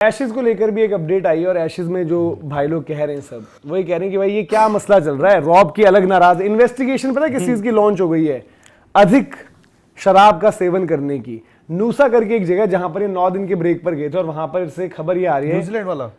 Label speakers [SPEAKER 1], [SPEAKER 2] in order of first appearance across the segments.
[SPEAKER 1] Ashes को लेकर भी एक अपडेट आई और एशेज में जो भाई लोग कह रहे हैं सब वही कह रहे हैं कि भाई ये क्या मसला चल रहा है, रॉब की अलग नाराज इन्वेस्टिगेशन पता है किस चीज की लॉन्च हो गई है, अधिक शराब का सेवन करने की। नूसा करके एक जगह जहां पर ये 9 दिन के ब्रेक पर गए थे और वहां पर से खबर ये आ रही है
[SPEAKER 2] न्यूजीलैंड वाला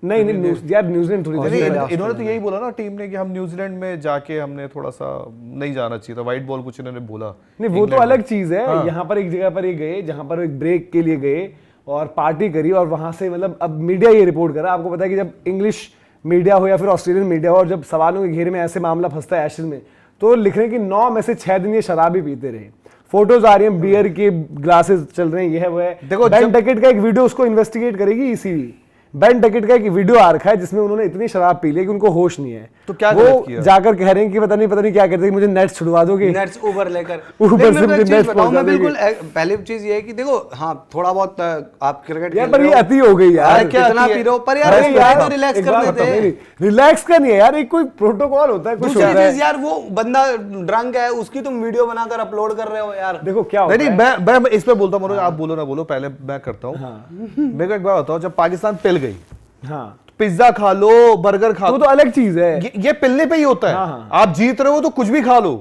[SPEAKER 1] नहीं यार न्यूजीलैंड थोड़ी
[SPEAKER 2] इन्होंने तो यही बोला ना टीम ने कि हम न्यूजीलैंड में जाके हमने थोड़ा सा नहीं जाना चाहिए था, व्हाइट बॉल कुछ इन्होंने बोला
[SPEAKER 1] नहीं, वो तो अलग चीज है। यहाँ पर एक जगह पर ये गए जहां पर एक ब्रेक के लिए गए और पार्टी करी और वहां से मतलब अब मीडिया ये रिपोर्ट कर रहा है। आपको पता है कि जब इंग्लिश मीडिया हो या फिर ऑस्ट्रेलियन मीडिया हो और जब सवालों के घेरे में ऐसे मामला फंसता है एशेज में, तो लिख रहे हैं कि 9 में से 6 दिन ये शराब ही पीते रहे। फोटोज आ रही हैं, बियर के ग्लासेस चल रहे हैं, ये है वो है। देखो बेन डकेट का एक वीडियो उसको इन्वेस्टिगेट करेगी ईसीबी। बेन डकेट का एक वीडियो आ रखा है जिसमें उन्होंने इतनी शराब पी ली कि उनको होश नहीं है।
[SPEAKER 2] तो क्या
[SPEAKER 1] वो जाकर कह रहे हैं कि पता नहीं क्या कहते हैं, मुझे नेट्स छुड़वा दोगे,
[SPEAKER 3] नेट्स ऊपर लेकर
[SPEAKER 1] ऊपर से नेट्स
[SPEAKER 3] बताऊं मैं बिल्कुल। पहली चीज ये है कि देखो हाँ थोड़ा बहुत आप क्रिकेट
[SPEAKER 1] यार पर ये अति हो गई यार,
[SPEAKER 3] कितना पी रहे हो पर यार तो रिलैक्स कर लेते हैं।
[SPEAKER 1] रिलैक्स का नहीं है यार, एक कोई प्रोटोकॉल होता है, कुछ होता है
[SPEAKER 3] यार। वो बंदा ड्रंक है, उसकी तुम वीडियो बनाकर अपलोड कर रहे हो यार।
[SPEAKER 1] देखो क्या होता है।
[SPEAKER 2] नहीं मैं इस पे बोलता हूँ, आप बोलो ना बोलो, पहले मैं करता हूँ। मेरे को एक बात बताओ, जब पाकिस्तान पिल गई,
[SPEAKER 1] हाँ
[SPEAKER 2] पिज्जा खा लो, बर्गर खा लो,
[SPEAKER 1] तो अलग चीज है।
[SPEAKER 2] ये पिलने पे ही होता है।
[SPEAKER 1] हाँ।
[SPEAKER 2] आप जीत रहे हो तो कुछ भी खा लो,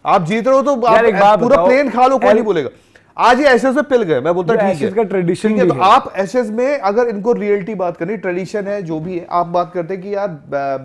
[SPEAKER 2] आप जीत रहे हो तो आप पूरा प्लेन खा लो, कोई नहीं बोलेगा। आज ये एशेज में पिल गए, मैं बोलता ठीक है,
[SPEAKER 1] का ट्रेडिशन
[SPEAKER 2] है। तो आप एशेज में अगर इनको रियलिटी बात करनी, ट्रेडिशन है जो भी है, आप बात करते हैं कि यार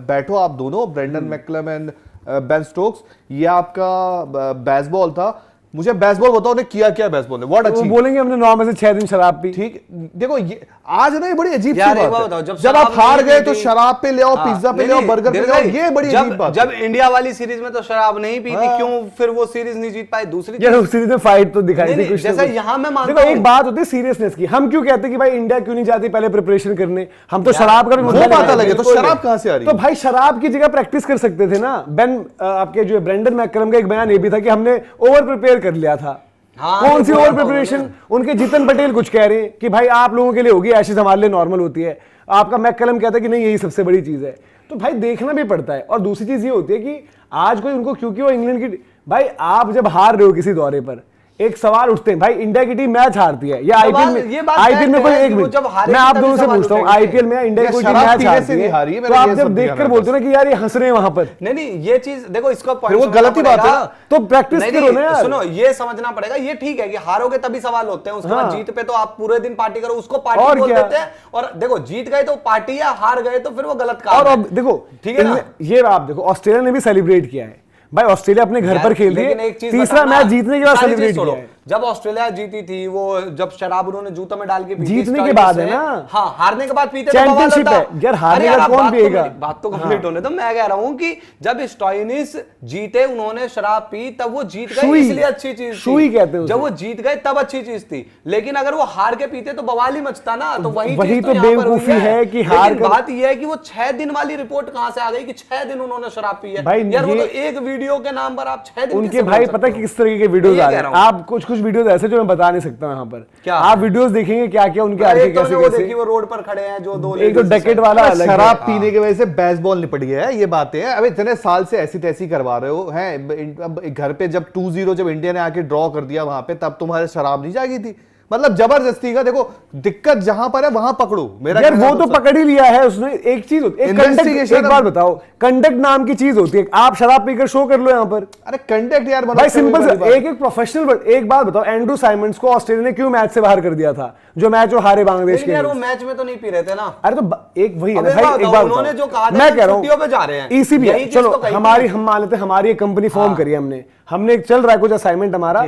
[SPEAKER 2] बैठो आप दोनों, Brendon McCullum and Ben Stokes, ये आपका बेसबॉल था। मुझे बेसबॉल बताओ ने किया क्या बेसबॉल ने, व्हाट अचीव।
[SPEAKER 1] बोलेंगे हमने 9 में से 6 दिन शराब पी।
[SPEAKER 2] ठीक, देखो ये आज ना ये बड़ी अजीब सी बात है।
[SPEAKER 3] जब
[SPEAKER 2] आप हार गए तो शराब पे ले आओ, पिज्जा पे ले आओ, बर्गर पे ले आओ, ये बड़ी अजीब बात।
[SPEAKER 3] जब इंडिया वाली सीरीज में तो शराब नहीं पी थी, क्यों फिर वो सीरीज नहीं जीत पाए? दूसरी
[SPEAKER 1] सीरीज में फाइट तो दिखाई थी कुछ,
[SPEAKER 3] जैसा यहाँ मैं मानता हूं।
[SPEAKER 1] देखो एक बात होती है सीरियसनेस की। हम क्यों कहते हैं कि भाई इंडिया क्यों नहीं जाती पहले प्रिपरेशन करने, हम तो शराब का भी
[SPEAKER 2] मुद्दा पता लगे तो शराब कहां से आ रही है?
[SPEAKER 1] तो भाई शराब की जगह प्रैक्टिस कर सकते थे ना। बेन आपके जो ब्रेंडन मैकलम का एक बयान ये भी था कि हमने ओवर प्रिपेयर कर लिया था। कौन सी ओवर प्रिपरेशन? उनके जितन पटेल कुछ कह रहे हैं कि भाई आप लोगों के लिए होगी, एशेज हमारे लिए नॉर्मल होती है। आपका मैकलम कहता है कि नहीं यही सबसे बड़ी चीज है। तो भाई देखना भी पड़ता है। और दूसरी चीज ये होती है कि आज कोई उनको, क्योंकि वो इंग्लैंड की, भाई आप जब हार रहे हो किसी दौरे पर, एक सवाल उठते हैं भाई इंडिया की टीम मैच हारती है या आईपीएल में कोई एक मिनट मैं आप दोनों से पूछता हूँ, आईपीएल में इंडिया की कोई टीम मैच हारती है तो आप जब देखकर बोलते हो ना कि यार ये हंस रहे हैं वहां पर,
[SPEAKER 3] नहीं ये चीज देखो, इसका
[SPEAKER 2] वो गलत ही बात है ना।
[SPEAKER 1] तो प्रैक्टिस करो ना यार।
[SPEAKER 3] सुनो, ये समझना पड़ेगा, ये ठीक है कि हारोगे तभी सवाल होते हैं, उसके बाद जीत पे तो आप पूरे दिन पार्टी करो, उसको पार्टी बोल देते हैं। और देखो जीत गए तो पार्टी है, हार गए तो फिर वो गलत काम है।
[SPEAKER 1] और अब देखो ठीक है ना, ये आप देखो ऑस्ट्रेलिया ने भी सेलिब्रेट किया है भाई। ऑस्ट्रेलिया अपने घर पर खेल रही है, तीसरा मैच जीतने के बाद सेलिब्रेट किया है।
[SPEAKER 3] जब ऑस्ट्रेलिया जीती थी, वो जब शराब उन्होंने जूतों में डाल के पी,
[SPEAKER 1] जीतने के बाद है ना।
[SPEAKER 3] हाँ, हारने के बाद पीते
[SPEAKER 1] चैंपियनशिप है यार, हारने का कौन पिएगा?
[SPEAKER 3] बात तो कंप्लीट होने दो। मैं कह रहा हूँ कि जब स्टोइनिस जीते, उन्होंने शराब पी, तब वो जीत गए, इसलिए अच्छी चीज
[SPEAKER 1] शुई कहते हैं।
[SPEAKER 3] जब वो जीत गए तब अच्छी चीज थी, लेकिन अगर वो हार के पीते तो बवाल ही मचता ना। तो
[SPEAKER 1] वही तो बेवकूफी है कि हार।
[SPEAKER 3] बात यह है कि वो 6 दिन वाली रिपोर्ट कहां से आ गई कि 6 दिन उन्होंने शराब पी है यार। वो तो एक वीडियो के नाम पर आप 6 दिन
[SPEAKER 1] उनके भाई पता है किस तरह के वीडियोस आ रहे हैं। आप कुछ वीडियोस ऐसे जो मैं बता नहीं सकता यहाँ पर, आप वीडियोस देखेंगे क्या क्या उनके आगे कैसे कैसे
[SPEAKER 3] वो रोड पर खड़े हैं, जो दो
[SPEAKER 1] एक तो डकेट वाला
[SPEAKER 2] शराब पीने की वजह से बेसबॉल निपट गया है, ये बातें हैं। अब इतने साल से ऐसी तैसी करवा रहे हो हैं, घर पे जब 2-0 जब इंडिया ने आके ड्रॉ कर दिया वहां पे, तब तुम्हारे शराब नहीं जागी थी। मतलब जबरदस्ती का, देखो दिक्कत जहां पर है वहां पकड़ो। मेरा
[SPEAKER 1] यार वो तो पकड़ ही लिया है उसने। एक चीज होती है, एक बात बताओ, कंडक्ट नाम की चीज होती है। आप शराब पीकर शो कर लो यहाँ पर।
[SPEAKER 2] अरे कंडक्ट यार
[SPEAKER 1] भाई सिंपल से एक प्रोफेशनल। एक बात बताओ, एंड्रू साइमंड्स को ऑस्ट्रेलिया ने क्यों मैच से बाहर कर दिया था, जो मैच वो हारे बांग्लादेश के?
[SPEAKER 3] यार वो मैच में तो नहीं पी रहे थे ना।
[SPEAKER 1] अरे तो एक वही है ना भाई, एक बात
[SPEAKER 3] उन्होंने जो कहा,
[SPEAKER 1] मैं कह रहा हूँ
[SPEAKER 3] पे जा रहे हैं
[SPEAKER 1] ईसीबी। चलो हमारी, हम मान लेते हैं हमारी एक कंपनी फॉर्म करी हमने चल रहा है कुछ असाइनमेंट हमारा,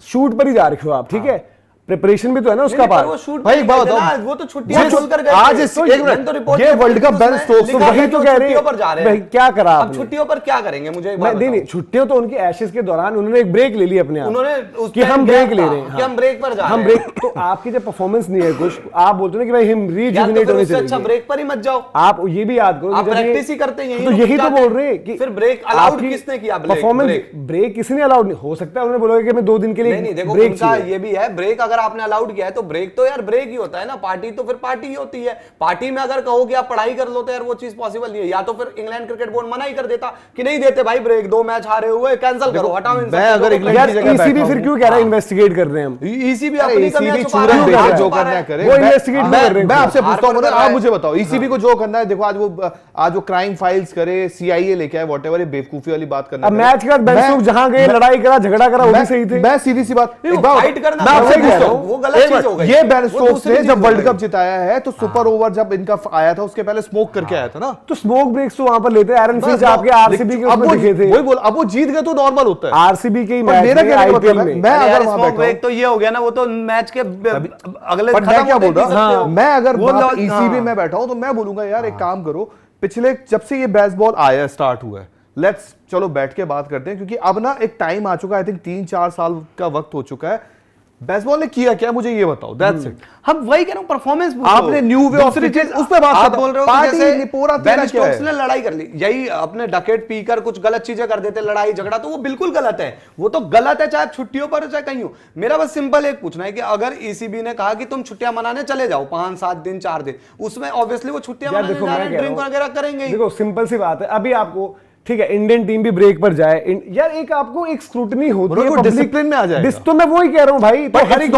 [SPEAKER 1] शूट पर ही जा रखे हो आप, ठीक है? प्रिपरेशन भी तो है ना उसका पार्ट।
[SPEAKER 2] भाई एक बात बताओ,
[SPEAKER 3] वो तो छुट्टियां छोड़कर गए
[SPEAKER 2] आज ये वर्ल्ड कप बेन स्टोक्स तो वही तो कह रहे हैं
[SPEAKER 3] पर जा रहे हैं।
[SPEAKER 1] क्या करा
[SPEAKER 3] अब छुट्टियों पर क्या करेंगे? मुझे
[SPEAKER 1] नहीं, छुट्टियों तो उनकी एशेज के दौरान उन्होंने एक ब्रेक ले ली अपने आप,
[SPEAKER 3] उन्होंने
[SPEAKER 1] कि हम ब्रेक ले रहे हैं,
[SPEAKER 3] कि हम ब्रेक पर जा रहे हैं।
[SPEAKER 1] हम ब्रेक, तो आपकी जब परफॉर्मेंस नहीं है कुछ, आप बोलते हो ना कि भाई हम रीजुविनेट होने चाहिए,
[SPEAKER 3] अच्छा ब्रेक पर ही मत जाओ।
[SPEAKER 1] आप ये भी याद करो,
[SPEAKER 3] आप प्रैक्टिस ही करते हैं,
[SPEAKER 1] तो यही तो बोल रहे हैं कि
[SPEAKER 3] फिर ब्रेक अलाउड किसने किया?
[SPEAKER 1] परफॉर्मेंस ब्रेक किसी ने अलाउड नहीं हो सकता। उन्होंने बोला कि मैं 2 दिन के लिए
[SPEAKER 3] नहीं, देखो उनका ये भी है, ब्रेक अगर अगर आपने अलाउड किया है तो ब्रेक तो यार ब्रेक ही होता है ना, पार्टी तो फिर पार्टी ही होती है। पार्टी में अगर कहो कि आप पढ़ाई कर लो तो यार वो चीज पॉसिबल नहीं है, या तो फिर इंग्लैंड क्रिकेट बोर्ड मना ही कर देता कि नहीं देते भाई ब्रेक, 2 मैच हारे हुए कैंसिल करो, हटाओ इन
[SPEAKER 2] मैं अगर इंग्लैंड
[SPEAKER 1] यार
[SPEAKER 2] की जगह
[SPEAKER 1] ईसीबी
[SPEAKER 2] बैठा
[SPEAKER 1] फिर
[SPEAKER 2] हूं।
[SPEAKER 1] क्यों कह रहा है इन्वेस्टिगेट कर रहे हैं हम?
[SPEAKER 3] ईसीबी अपनी कमियां छुपा
[SPEAKER 2] चूरन
[SPEAKER 3] रहा
[SPEAKER 2] बेचे
[SPEAKER 3] है,
[SPEAKER 2] जो
[SPEAKER 3] छुपा
[SPEAKER 2] करना
[SPEAKER 3] रहा
[SPEAKER 2] है
[SPEAKER 3] है।
[SPEAKER 2] करे।
[SPEAKER 1] वो investigate क्यों कर रहे हैं?
[SPEAKER 2] मैं आपसे पूछता हूं, आप मुझे बताओ
[SPEAKER 3] हाँ।
[SPEAKER 2] ईसीबी को जो करना है, देखो आज वो क्राइम फाइल्स करे, सीआईए लेके आए, व्हाटएवर, ये बेवकूफी वाली बात करना।
[SPEAKER 1] अब मैच के बाद बेंचमार्क जहां गए, लड़ाई करा, झगड़ा करा, वो भी सही थे।
[SPEAKER 2] मैं सीधी सी बात,
[SPEAKER 3] नहीं,
[SPEAKER 2] एक बार
[SPEAKER 3] फाइट करना
[SPEAKER 2] मैं आपसे
[SPEAKER 3] वो
[SPEAKER 2] पूछता
[SPEAKER 3] गलत
[SPEAKER 2] हूं,
[SPEAKER 3] है, वो गलत चीज हो गई।
[SPEAKER 2] ये बेन
[SPEAKER 3] वो
[SPEAKER 2] स्टोक्स
[SPEAKER 3] दूसरी
[SPEAKER 2] ने
[SPEAKER 3] चीज
[SPEAKER 2] जब
[SPEAKER 3] हो
[SPEAKER 2] वर्ल्ड
[SPEAKER 3] गई।
[SPEAKER 2] कप जिताया है तो सुपर ओवर जब इनका आया था उसके पहले स्मोक करके आया था ना।
[SPEAKER 1] तो स्मोक ब्रेक्स तो वहां पर लेते हैं, आयरन फिंच आपके आरसीबी के
[SPEAKER 2] अब
[SPEAKER 1] उसमें
[SPEAKER 2] वो
[SPEAKER 1] दिखे थे।
[SPEAKER 2] वही बोल, अब वो जीत गए तो नॉर्मल होता है।
[SPEAKER 1] आरसीबी के ही
[SPEAKER 2] पर
[SPEAKER 1] मैच
[SPEAKER 2] मेरा
[SPEAKER 1] में,
[SPEAKER 2] कहने का
[SPEAKER 1] आईपीएल
[SPEAKER 2] मतलब है,
[SPEAKER 1] में।
[SPEAKER 2] मैं
[SPEAKER 3] अरे
[SPEAKER 2] अगर
[SPEAKER 3] यार
[SPEAKER 2] वहां
[SPEAKER 3] स्मोक
[SPEAKER 2] बैठा
[SPEAKER 3] ब्रेक तो ये हो गया ना, वो तो मैच के अगले
[SPEAKER 2] पर मैं क्या बोल रहा हूं, मैं अगर
[SPEAKER 3] वो
[SPEAKER 2] बात ईसीबी
[SPEAKER 3] हाँ।
[SPEAKER 2] में बैठा हूं तो मैं बोलूंगा यार एक काम करो, पिछले जब से ये बेसबॉल आया स्टार्ट हुआ है, लेट्स चलो बैठ के बात करते हैं, क्योंकि अब ना एक टाइम आ चुका है, आई थिंक 3-4 साल का वक्त हो चुका है। बेसबॉल ने किया क्या मुझे ये बताओ, दैट्स इट।
[SPEAKER 3] हम वही कह रहा हूं, परफॉर्मेंस
[SPEAKER 2] आपने न्यू वे ऑफ क्रिकेट उस पे बात
[SPEAKER 3] आप
[SPEAKER 2] कर
[SPEAKER 3] बोल रहे हो
[SPEAKER 2] पार्टी
[SPEAKER 3] कि जैसे
[SPEAKER 2] पूरा
[SPEAKER 3] बेन
[SPEAKER 2] तेरा क्या
[SPEAKER 3] स्टोक्स
[SPEAKER 2] है?
[SPEAKER 3] ने लड़ाई कर ली, यही अपने डकेट पीकर कुछ गलत चीजें कर देते, लड़ाई झगड़ा, तो वो बिल्कुल गलत है, वो तो गलत है, चाहे छुट्टियों पर चाहे कहीं हो। मेरा बस सिंपल एक पूछना है कि अगर ईसीबी ने कहा कि तुम छुट्टियां मनाने चले जाओ 5-7 दिन 4 दिन, उसमें ऑब्वियसली वो छुट्टियां
[SPEAKER 1] यार
[SPEAKER 3] मनाने
[SPEAKER 1] देखो,
[SPEAKER 3] जा
[SPEAKER 1] मैं
[SPEAKER 3] रहे हैं,
[SPEAKER 1] कह रहा
[SPEAKER 3] ड्रिंक
[SPEAKER 1] हूं,
[SPEAKER 3] वगैरह करेंगे ही।
[SPEAKER 1] देखो सिंपल सी बात है, अभी आपको ठीक है इंडियन टीम भी ब्रेक पर जाए, यार एक आपको एक स्क्रूटनी होती है,
[SPEAKER 2] डिसिप्लिन में आ जाएगा।
[SPEAKER 1] तो मैं वही कह रहा हूं भाई, तो हर एक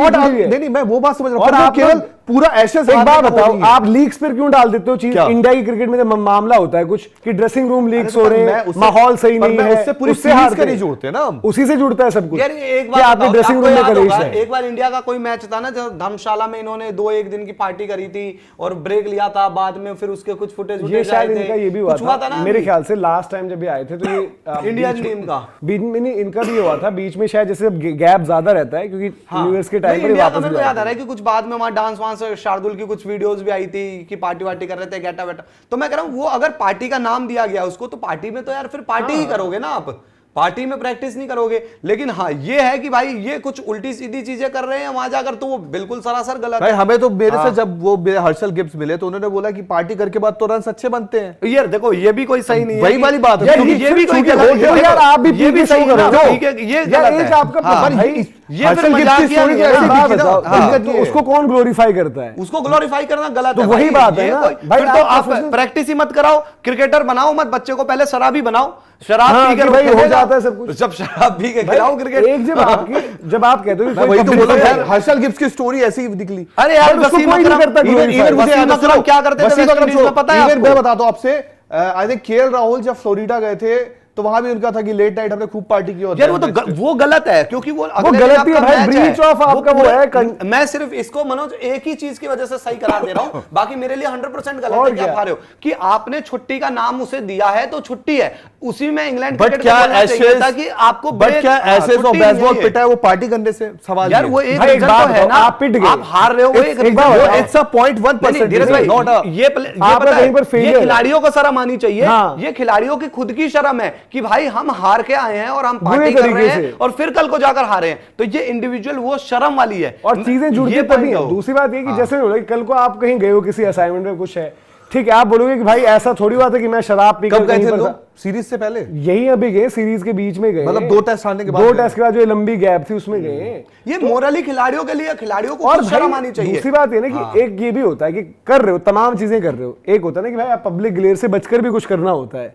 [SPEAKER 2] नहीं मैं वो बात समझ रहा हूं,
[SPEAKER 1] और
[SPEAKER 2] आप केवल पूरा एशेज
[SPEAKER 1] एक बात बताओ, आप लीग्स पर क्यों डाल देते हो चीज? इंडिया की क्रिकेट में जब मामला होता है कुछ कि ड्रेसिंग रूम लीक्स हो रहे हैं, माहौल सही नहीं है,
[SPEAKER 2] उससे पूरी सीरीज का नहीं जोड़ते ना,
[SPEAKER 1] उसी से जुड़ता है सब कुछ।
[SPEAKER 3] यार एक
[SPEAKER 1] कि आपने
[SPEAKER 3] बात
[SPEAKER 1] ड्रेसिंग रूम में कलेश है।
[SPEAKER 3] एक बार इंडिया का कोई मैच था ना जब धर्मशाला में इन्होंने 2-1 दिन की पार्टी करी थी और ब्रेक लिया था, बाद में फिर उसके कुछ फुटेज
[SPEAKER 1] ये शायद इनका ये भी हुआ था
[SPEAKER 3] ना,
[SPEAKER 1] मेरे ख्याल से लास्ट टाइम जब ये आए थे तो ये
[SPEAKER 3] इंडियन टीम का
[SPEAKER 1] बीच में नहीं, इनका भी हुआ था बीच में शायद, जैसे गैप ज्यादा रहता है क्योंकि न्यू ईयर के टाइम पर
[SPEAKER 3] इंडिया का
[SPEAKER 1] वापस
[SPEAKER 3] मेरे को याद आ रहा है कि कुछ बाद में वहां डांस वांस शार्दुल की कुछ वीडियोस भी आई थी कि पार्टी वार्टी कर रहे थे, गेटा वेटा। तो मैं कह रहा हूं वो अगर पार्टी का नाम दिया गया उसको, तो पार्टी में तो यार फिर पार्टी ही करोगे ना आप, पार्टी में प्रैक्टिस नहीं करोगे। लेकिन हाँ ये है कि भाई ये कुछ उल्टी सीधी चीजें कर रहे हैं वहां जाकर, तो वो बिल्कुल सरासर गलत
[SPEAKER 2] भाई
[SPEAKER 3] है।
[SPEAKER 2] हमें तो मेरे से जब वो हर्षल गिब्स मिले तो उन्होंने बोला कि पार्टी करके बाद तो रन अच्छे बनते हैं।
[SPEAKER 3] यार देखो ये भी कोई सही नहीं है,
[SPEAKER 2] वही वाली बात है,
[SPEAKER 3] यार ये भी कोई गलत है,
[SPEAKER 1] यार आप भी
[SPEAKER 3] ये भी सही
[SPEAKER 1] करो,
[SPEAKER 3] ना, ठीक है ये गलत है।
[SPEAKER 1] आपका
[SPEAKER 3] हाँ,
[SPEAKER 1] भाई
[SPEAKER 3] ये फिर मजाकिया नहीं है ना।
[SPEAKER 1] हाँ, तो उसको कौन ग्लोरीफाई करता है?
[SPEAKER 3] उसको ग्लोरीफाई करना गलत
[SPEAKER 1] तो
[SPEAKER 3] है
[SPEAKER 1] वही
[SPEAKER 3] भाई।
[SPEAKER 1] बात है
[SPEAKER 3] ये
[SPEAKER 1] ना।
[SPEAKER 3] कोई-
[SPEAKER 1] भाई
[SPEAKER 3] फिर तो
[SPEAKER 1] आप
[SPEAKER 3] आप
[SPEAKER 1] प्रोफेशनल-
[SPEAKER 3] प्रैक्टिस ही मत कराओ, क्रिकेटर बनाओ मत, बच्चे को पहले शराबी बनाओ, शराब
[SPEAKER 1] हाँ,
[SPEAKER 3] पी के
[SPEAKER 1] कि भाई हो
[SPEAKER 3] खेलेगा।
[SPEAKER 1] जाता है सब कुछ।
[SPEAKER 3] जब शराब पी के खिलाओ क्रिकेट।
[SPEAKER 1] एक जब आप कहते हो कि
[SPEAKER 2] मैं
[SPEAKER 1] कोई
[SPEAKER 2] वही तो
[SPEAKER 1] public
[SPEAKER 2] बोला यार,
[SPEAKER 1] figure-
[SPEAKER 2] हर्षल गिब्स की स्टोरी ऐसी ही निकली।
[SPEAKER 3] अरे यार
[SPEAKER 1] उसको
[SPEAKER 3] वसीम
[SPEAKER 1] कोई नहीं
[SPEAKER 3] अकरम
[SPEAKER 1] करता glorify।
[SPEAKER 3] वसीम अकरम क्या करते थे
[SPEAKER 2] वसीम
[SPEAKER 3] वेस्ट
[SPEAKER 2] अकरम
[SPEAKER 3] इंडीज में, पता है
[SPEAKER 2] मैं
[SPEAKER 3] आपको?
[SPEAKER 2] बताता हूं आपसे, आई थिंक केएल राहुल जब फ्लोरिडा गए थे तो वहां भी उनका था कि लेट नाइट हमने खूब पार्टी की होती
[SPEAKER 3] यार वो तो वो गलत है, क्योंकि वो अगले दिन
[SPEAKER 1] गलती है
[SPEAKER 3] आपका
[SPEAKER 1] भाई,
[SPEAKER 3] मैच
[SPEAKER 1] breach of आपका वो है।
[SPEAKER 3] मैं सिर्फ इसको मनोज एक ही चीज की वजह से सही करार दे रहा हूं, बाकी मेरे लिए 100% गलत
[SPEAKER 1] और
[SPEAKER 3] है। क्या
[SPEAKER 1] क्या?
[SPEAKER 3] खा रहे हो कि आपने छुट्टी का नाम उसे दिया है तो छुट्टी है, उसी में इंग्लैंड
[SPEAKER 2] बट
[SPEAKER 3] क्रिकेट
[SPEAKER 2] क्या
[SPEAKER 3] को बोलना चाहिए
[SPEAKER 2] एशेज
[SPEAKER 3] था कि आपको
[SPEAKER 2] बट
[SPEAKER 3] break-
[SPEAKER 2] क्या
[SPEAKER 3] हाँ,
[SPEAKER 2] एशेज और
[SPEAKER 3] छुट्टी
[SPEAKER 2] बेसबॉल
[SPEAKER 3] नहीं है।
[SPEAKER 2] पिटा है वो पार्टी करने से सवाल
[SPEAKER 3] यार
[SPEAKER 2] नहीं
[SPEAKER 3] वो
[SPEAKER 2] है।
[SPEAKER 3] एक
[SPEAKER 1] भाई, एक
[SPEAKER 3] रीजन
[SPEAKER 1] बात
[SPEAKER 3] तो है
[SPEAKER 1] बताओ,
[SPEAKER 3] ना,
[SPEAKER 1] आप पिट गए।
[SPEAKER 3] आप हार रहे हो, वो एक
[SPEAKER 1] एक
[SPEAKER 3] रीजन
[SPEAKER 1] बात
[SPEAKER 3] है।
[SPEAKER 1] बताओ,
[SPEAKER 2] इट्स अ 0.1%
[SPEAKER 3] धीरज भाई,
[SPEAKER 2] नॉट अ
[SPEAKER 3] ये
[SPEAKER 1] आपका
[SPEAKER 3] पता है,
[SPEAKER 1] कहीं पर failure
[SPEAKER 3] ये
[SPEAKER 1] है।
[SPEAKER 3] खिलाड़ियों को शर्म आनी चाहिए।
[SPEAKER 1] हाँ।
[SPEAKER 3] ये खिलाड़ियों की खुद की शर्म है कि भाई हम हार के आए हैं और हम
[SPEAKER 1] बुरे
[SPEAKER 3] पार्टी कर रहे
[SPEAKER 1] तरीके
[SPEAKER 3] हैं
[SPEAKER 1] से।
[SPEAKER 3] और फिर कल को जाकर हारे हैं, तो ये इंडिविजुअल वो शर्म वाली है
[SPEAKER 1] और चीजें जुड़ती
[SPEAKER 3] ये
[SPEAKER 1] तभी
[SPEAKER 3] point
[SPEAKER 1] है।
[SPEAKER 3] हो।
[SPEAKER 1] दूसरी बात ये कि जैसे हो रहा है, कल को आप कहीं गए हो किसी असाइनमेंट में, कुछ है, ठीक है, आप बोलोगे कि भाई ऐसा थोड़ी बात है कि मैं शराब पीकर
[SPEAKER 2] कब गए
[SPEAKER 1] कहीं
[SPEAKER 2] थे
[SPEAKER 1] पर
[SPEAKER 2] लोग
[SPEAKER 1] था।
[SPEAKER 2] सीरीज से पहले?
[SPEAKER 1] यही अभी गए, सीरीज के बीच में गए,
[SPEAKER 2] मतलब 2 टेस्ट हारने के बाद
[SPEAKER 1] 2
[SPEAKER 2] गए।
[SPEAKER 1] टेस्ट के बाद जो लंबी गैप थी उसमें गए।
[SPEAKER 3] ये मोरली खिलाड़ियों के लिए, खिलाड़ियों को
[SPEAKER 1] और
[SPEAKER 3] खुद शर्म
[SPEAKER 1] भाई,
[SPEAKER 3] आनी चाहिए।
[SPEAKER 1] दूसरी बात ये ना कि एक ये भी होता है कि कर रहे हो, तमाम चीजें कर रहे हो, एक होता है ना कि भाई आप पब्लिक ग्लेयर से बचकर भी कुछ करना होता है।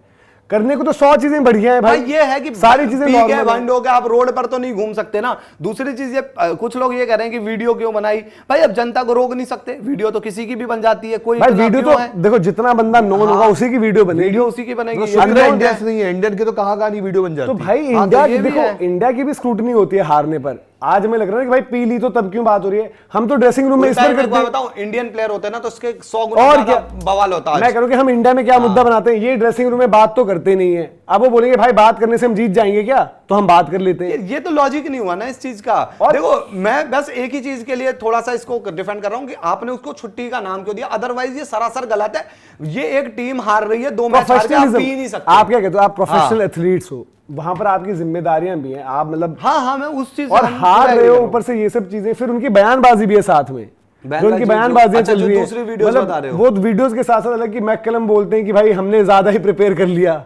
[SPEAKER 1] करने को तो 100 चीजें बढ़िया है भाई,
[SPEAKER 3] ये है कि
[SPEAKER 1] सारी चीजें
[SPEAKER 3] पी के
[SPEAKER 1] normal है।
[SPEAKER 3] भंड हो के आप रोड पर तो नहीं घूम सकते ना। दूसरी चीज ये कुछ लोग ये कह रहे हैं कि वीडियो क्यों बनाई, भाई अब जनता को रोक नहीं सकते, वीडियो तो किसी की भी बन जाती है, कोई
[SPEAKER 1] भाई
[SPEAKER 3] इतना
[SPEAKER 1] वीडियो
[SPEAKER 3] क्यों
[SPEAKER 1] तो
[SPEAKER 3] है?
[SPEAKER 1] देखो जितना बंदा नोन होगा उसी की वीडियो बनेगी,
[SPEAKER 3] वीडियो उसी की बनेगी।
[SPEAKER 2] इंडियंस नहीं है, इंडियन के तो कहां नहीं वीडियो बन जाती।
[SPEAKER 1] तो भाई
[SPEAKER 3] हाँ,
[SPEAKER 1] इंडिया
[SPEAKER 3] तो ये
[SPEAKER 1] की
[SPEAKER 3] भी
[SPEAKER 1] देखो,
[SPEAKER 3] है।
[SPEAKER 1] इंडिया की भी स्क्रूटनी होती है हारने पर। आज हमें लग रहा है कि भाई पी ली तो तब क्यों बात हो रही है, हम तो ड्रेसिंग रूम में इस पर करते हैं।
[SPEAKER 3] बताओ इंडियन प्लेयर होते हैं ना तो उसके 100 गुना
[SPEAKER 1] और
[SPEAKER 3] ज्यादा
[SPEAKER 1] क्या
[SPEAKER 3] बवाल होता है।
[SPEAKER 1] मैं कह कि हम इंडिया में क्या मुद्दा बनाते हैं, ये ड्रेसिंग रूम में बात तो करते नहीं है। अब वो बोलेंगे भाई बात करने से हम जीत जाएंगे क्या, तो हम बात कर लेते हैं।
[SPEAKER 3] ये तो लॉजिक नहीं हुआ ना इस चीज का।
[SPEAKER 1] और
[SPEAKER 3] देखो मैं बस एक ही चीज के लिए थोड़ा सा इसको डिफेंड कर रहा हूं कि आपने उसको छुट्टी का नाम क्यों दिया, अदरवाइज ये सरासर गलत है। ये एक टीम हार रही है, 2 मैच हार के आप पी नहीं सकते।
[SPEAKER 1] आप क्या कहते हो, आप प्रोफेशनल एथलीट्स हो, वहां पर आपकी जिम्मेदारियां भी हैं, आप मतलब
[SPEAKER 3] हाँ मैं उस चीज
[SPEAKER 1] और हार रहे हो ऊपर से ये सब चीजें, फिर उनकी बयानबाजी भी है साथ में, जो उनकी बयानबाजियां
[SPEAKER 3] अच्छा,
[SPEAKER 1] चल
[SPEAKER 3] जो
[SPEAKER 1] रही है,
[SPEAKER 3] दूसरी वीडियोस बता रहे हो।
[SPEAKER 1] वो वीडियोस के साथ साथ अलग कि मैककलम बोलते हैं कि भाई हमने ज्यादा ही प्रिपेयर कर लिया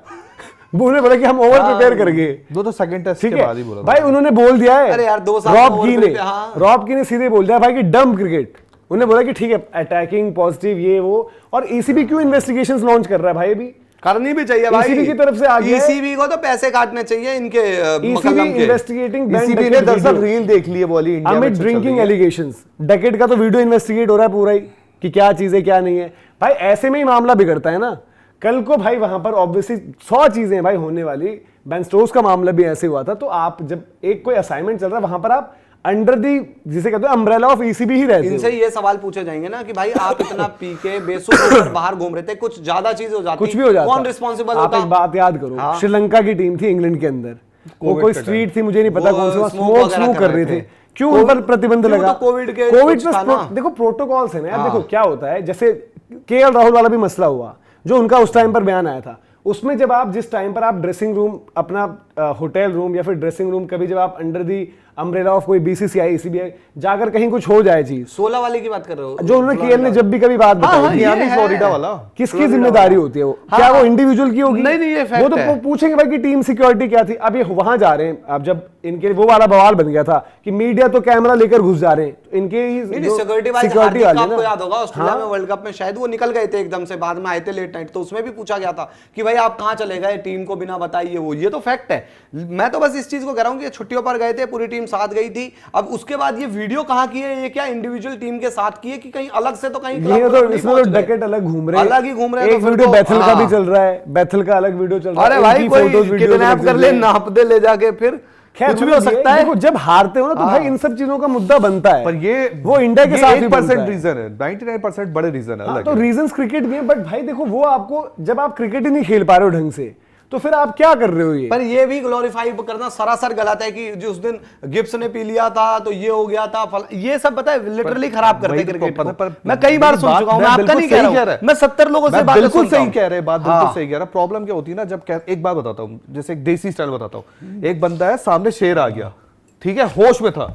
[SPEAKER 1] उन्होंने बोला कि हम ओवर प्रिपेयर कर गए।
[SPEAKER 2] दो तो सेकंड टेस्ट
[SPEAKER 1] ठीक
[SPEAKER 2] के बाद ही
[SPEAKER 1] है
[SPEAKER 2] बोला
[SPEAKER 1] भाई, उन्होंने बोल दिया है।
[SPEAKER 3] अरे यार 2 साल
[SPEAKER 1] रॉब की ने सीधे बोल दिया भाई कि डम क्रिकेट। उन्होंने बोला कि ठीक है अटैकिंग पॉजिटिव ये वो, और ईसीबी क्यों इन्वेस्टिगेशंस लॉन्च कर रहा है भाई अभी?
[SPEAKER 3] करनी भी चाहिए भाई,
[SPEAKER 1] ECB की तरफ से आ गया है।
[SPEAKER 3] ECB को तो पैसे काटने चाहिए इनके
[SPEAKER 1] ईसीबी
[SPEAKER 3] मुकल्लम के।
[SPEAKER 1] इन्वेस्टिगेटिंग
[SPEAKER 2] ECB ने दरअसल रील देख ली है वाली इंडिया में
[SPEAKER 1] अमित ड्रिंकिंग एलिगेशंस, डकेट का तो वीडियो इन्वेस्टिगेट हो रहा है पूरा ही कि क्या चीज है क्या नहीं है भाई। ऐसे में ही मामला बिगड़ता है ना। कल को भाई वहां पर ऑब्वियसली 100 चीजें भाई होने वाली। बेन स्टोक्स का मामला भी ऐसे हुआ था। तो आप जब एक कोई असाइनमेंट चल रहा है वहां पर आप अंडर दी जिसे कहते हैं अम्ब्रेला ऑफ ईसीबी ही रहते हैं।
[SPEAKER 3] इनसे ये सवाल पूछे जाएंगे ना कि भाई आप इतना पी के बेसुध होकर बाहर घूम रहे थे, कुछ ज्यादा चीज हो जाती,
[SPEAKER 1] कुछ भी हो जाता,
[SPEAKER 3] कौन रिस्पॉन्सिबल
[SPEAKER 1] आप
[SPEAKER 3] होता?
[SPEAKER 1] एक बात याद करो,
[SPEAKER 3] हाँ।
[SPEAKER 1] श्रीलंका की टीम थी इंग्लैंड के अंदर, वो कोई स्ट्रीट थी मुझे नहीं पता
[SPEAKER 3] वो
[SPEAKER 1] कौन सी,
[SPEAKER 3] स्मोक वगैरह
[SPEAKER 1] स्मोक कर रहे थे। क्यों उन पर प्रतिबंध
[SPEAKER 3] क्यों?
[SPEAKER 1] लगा?
[SPEAKER 3] तो कोविड के
[SPEAKER 1] कोविड
[SPEAKER 3] कुछ था ना।
[SPEAKER 1] देखो प्रोटोकॉल्स है ना यार। देखो क्या होता है, जैसे केएल राहुल वाला भी मसला हुआ जो उनका उस टाइम पर बयान आया था, उसमें जब आप जिस टाइम पर आप ड्रेसिंग रूम अपना होटल रूम या फिर ड्रेसिंग रूम कभी जब आप अंडर दी अम्ब्रेला ऑफ कोई बीसीसीआई ईसीबीआई जाकर कहीं कुछ हो जाए चीज,
[SPEAKER 3] 16 वाले की बात कर रहे हो
[SPEAKER 1] जो उन्होंने केएल ने जब भी कभी बात बताई,
[SPEAKER 3] ये है।
[SPEAKER 2] फ्लोरिडा वाला
[SPEAKER 1] किसकी जिम्मेदारी होती है वो? क्या वो इंडिविजुअल की होगी?
[SPEAKER 3] नहीं, ये fact
[SPEAKER 1] वो तो
[SPEAKER 3] है।
[SPEAKER 1] पूछेंगे भाई कि टीम सिक्योरिटी क्या थी। अब ये वहां जा रहे हैं, अब जब इनके वो वाला बवाल बन गया था कि मीडिया तो कैमरा लेकर घुस जा रहे हैं, तो इनके ही
[SPEAKER 3] सिक्योरिटी वाले
[SPEAKER 1] सिक्योरिटी वाले
[SPEAKER 3] आपको
[SPEAKER 1] ना।
[SPEAKER 3] याद होगा ऑस्ट्रेलिया में वर्ल्ड कप में शायद वो निकल गए थे एकदम से, बाद में आए थे लेट नाइट, तो उसमें भी पूछा गया था कि भाई आप कहां चले गए टीम को बिना बताइए। वो ये तो फैक्ट है। मैं तो बस इस चीज को कह रहा हूं कि छुट्टियों पर गए थे, पूरी टीम साथ गई थी। अब उसके बाद ये वीडियो कहां की है? ये क्या इंडिविजुअल टीम के साथ की है कि कहीं अलग से? तो कहीं
[SPEAKER 1] ये तो इसमें तो डकेट अलग घूम रहे हैं,
[SPEAKER 3] अलग ही घूम रहे हैं।
[SPEAKER 1] एक वीडियो बैथल का भी चल रहा है, बैथल का अलग वीडियो चल रहा है।
[SPEAKER 3] अरे भाई
[SPEAKER 1] इनकी
[SPEAKER 3] कोई
[SPEAKER 1] photos, videos
[SPEAKER 3] किडनैप कर ले, नाप दे ले जाके, फिर
[SPEAKER 1] खैर
[SPEAKER 3] कुछ भी हो सकता है।
[SPEAKER 1] देखो जब हारते हो ना तो भाई इन सब चीजों का मुद्दा बनता है।
[SPEAKER 2] पर ये
[SPEAKER 1] वो इंडिया के साथ भी बनता
[SPEAKER 2] 1%
[SPEAKER 1] है।
[SPEAKER 2] रीजन है, 99% बड़े रीजन है।
[SPEAKER 1] हाँ, तो रीजंस क्रिकेट में, बट भाई देखो वो आपको जब आप क्रिकेट ही नहीं खेल पा रहे हो ढंग से तो फिर आप क्या कर रहे हो? ये
[SPEAKER 3] पर ये भी ग्लोरीफाई करना सरासर गलत है कि जो उस दिन गिब्स ने पी लिया था तो ये हो गया था, ये सब पता है लिटरली खराब करते हैं क्रिकेट को। मैं कई बार सुन चुका हूं, मैं आपका नहीं कह रहा हूं, मैं 70 लोगों से बात
[SPEAKER 2] बिल्कुल सही कह रहे हैं, बात बिल्कुल सही कह रहा। प्रॉब्लम क्या होती है ना, जब एक बात बताता हूं, जैसे एक देसी स्टाइल बताता हूं। एक बंदा है, सामने शेर आ गया, ठीक है, होश में था,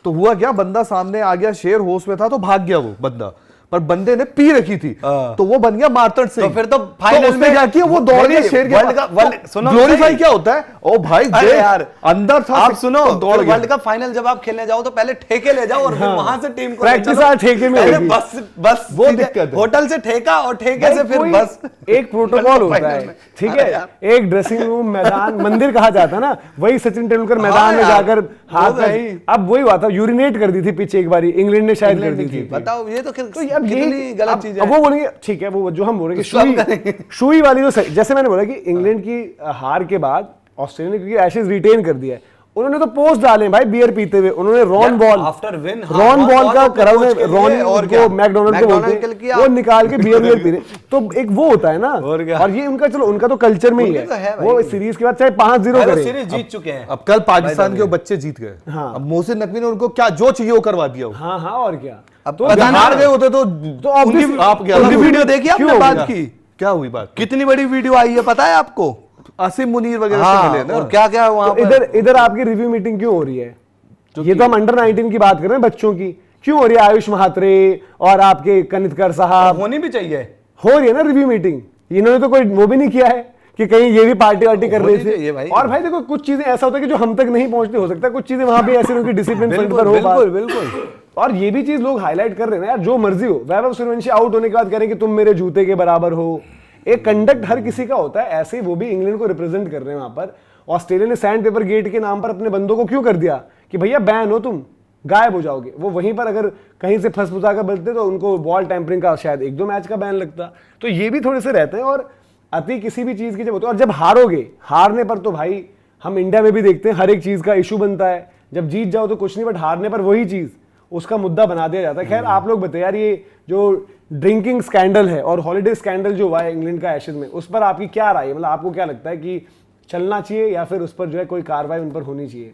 [SPEAKER 2] तो हुआ क्या, बंदा सामने आ गया, शेर होश में था तो भाग गया वो बंदा, पर बंदे ने पी रखी थी तो वो बन गया मार्तंड सिंह।
[SPEAKER 3] तो फिर तो फाइनल में
[SPEAKER 2] क्या किया, वो दौड़ गया शेर के पास। ग्लोरीफाई क्या होता है? ओ भाई
[SPEAKER 3] अरे यार
[SPEAKER 2] अंदर था,
[SPEAKER 3] आप सुनो,
[SPEAKER 2] दौड़ गया।
[SPEAKER 3] वर्ल्ड कप फाइनल जब आप खेलने जाओ तो पहले ठेके ले जाओ और फिर वहां से टीम को
[SPEAKER 1] प्रैक्टिस आज ठेके में
[SPEAKER 3] पहले
[SPEAKER 1] होगी।
[SPEAKER 3] बस
[SPEAKER 2] वो
[SPEAKER 3] सीधे
[SPEAKER 2] दिक्कत है।
[SPEAKER 3] होटल से ठेका और ठेके
[SPEAKER 1] भाई
[SPEAKER 3] से फिर
[SPEAKER 1] कोई
[SPEAKER 3] बस
[SPEAKER 1] एक प्रोटोकॉल होता है, ठीक
[SPEAKER 3] अरे
[SPEAKER 1] है।
[SPEAKER 3] यार।
[SPEAKER 1] एक ड्रेसिंग रूम, मैदान, मंदिर कहा जाता है ना, वही सचिन तेंदुलकर मैदान में
[SPEAKER 3] यार,
[SPEAKER 1] जाकर हाथ
[SPEAKER 3] वो भाई।
[SPEAKER 1] अब वही हुआ था, यूरिनेट कर दी थी पीछे एक बारी, इंग्लैंड ने शायद कर दी थी।
[SPEAKER 3] बताओ, ये तो
[SPEAKER 1] अब
[SPEAKER 3] कितनी
[SPEAKER 1] यही
[SPEAKER 3] गलत चीज
[SPEAKER 1] अब
[SPEAKER 3] है।
[SPEAKER 1] वो बोलेंगे ठीक है, वो जो हम बोल रहे हैं कि
[SPEAKER 3] सब करेंगे।
[SPEAKER 1] शुई वाली तो सही, जैसे मैंने बोला कि इंग्लैंड की हार के बाद ऑस्ट्रेलिया ने क्योंकि एशेज रिटेन कर दिया है, उन्होंने तो पोस्ट डाले भाई बियर पीते हुए, उन्होंने Ron ball
[SPEAKER 3] after win
[SPEAKER 1] Ron ball का करा, रॉन
[SPEAKER 3] और
[SPEAKER 1] को मैकडोनल्ड को बोलते वो निकाल के बियर पी रहे, तो एक वो होता है ना। और ये उनका, चलो उनका तो कल्चर में ही है, वो सीरीज के बाद चाहे 5-0 करे,
[SPEAKER 3] सीरीज जीत चुके हैं।
[SPEAKER 2] अब कल पाकिस्तान के बच्चे जीत गए।
[SPEAKER 1] हाँ।
[SPEAKER 2] अब मोहसिन नकवी ने उनको क्या जो चाहिए वो करवा दिया।
[SPEAKER 1] हाँ हाँ, और क्या।
[SPEAKER 3] अब
[SPEAKER 1] तो
[SPEAKER 3] पता
[SPEAKER 2] हार गए होते तो
[SPEAKER 1] obviously-
[SPEAKER 2] आप
[SPEAKER 3] उनकी वीडियो देखी आपने
[SPEAKER 2] क्यों
[SPEAKER 3] बात
[SPEAKER 2] हुआ?
[SPEAKER 3] की?
[SPEAKER 2] क्या हुई बात?
[SPEAKER 3] कितनी बड़ी वीडियो आई है पता है आपको?
[SPEAKER 2] आसिम मुनीर वगैरह से मिले ना।
[SPEAKER 3] और क्या क्या वहां
[SPEAKER 1] तो इधर आपकी रिव्यू मीटिंग क्यों हो रही है? ये तो हम अंडर 19 की बात कर रहे हैं, बच्चों की क्यों हो रही है? आयुष महात्रे और आपके कनितकर साहब,
[SPEAKER 3] होनी भी चाहिए।
[SPEAKER 1] हो रही है ना रिव्यू मीटिंग। इन्होंने तो कोई वो भी नहीं किया है कि कहीं ये भी पार्टी वार्टी कर रहे
[SPEAKER 3] चाहिए भाई।
[SPEAKER 1] थे। और भाई देखो कुछ चीजें ऐसा होता है कि जो हम तक नहीं पहुंचती, हो सकता है कुछ चीजें वहां भी ऐसी उनकी डिसिप्लिन फ्रंट पर हो बात।
[SPEAKER 3] बिल्कुल।
[SPEAKER 1] और ये भी चीज लोग हाईलाइट कर रहे हैं यार, जो मर्जी हो, वैभव सूर्यवंशी आउट होने के बाद कह रहे हैं कि तुम मेरे जूते के बराबर हो। एक कंडक्ट हर किसी का होता है, ऐसे वो भी इंग्लैंड को रिप्रेजेंट कर रहे हैं वहां पर। ऑस्ट्रेलिया ने सैंड पेपर गेट के नाम पर अपने बंदों को क्यों कर दिया कि भैया बैन हो, तुम गायब हो जाओगे। वो वहीं पर अगर कहीं से फंस-फुसा कर बचते तो उनको बॉल टैंपरिंग का शायद 1-2 मैच का बैन लगता। तो ये भी थोड़े से रहते हैं। और अति किसी भी चीज की जब होती है, और जब हारोगे, हारने पर तो भाई हम इंडिया में भी देखते हैं हर एक चीज का इशू बनता है। जब जीत जाओ तो कुछ नहीं, बट हारने पर वही चीज उसका मुद्दा बना दिया जाता है। खैर आप लोग बताइए यार, ये जो ड्रिंकिंग स्कैंडल है और हॉलीडे स्कैंडल जो हुआ है इंग्लैंड का एशेज में, उस पर आपकी क्या राय है? मतलब आपको क्या लगता है कि चलना चाहिए या फिर उस पर जो है कोई कार्रवाई उन पर होनी चाहिए?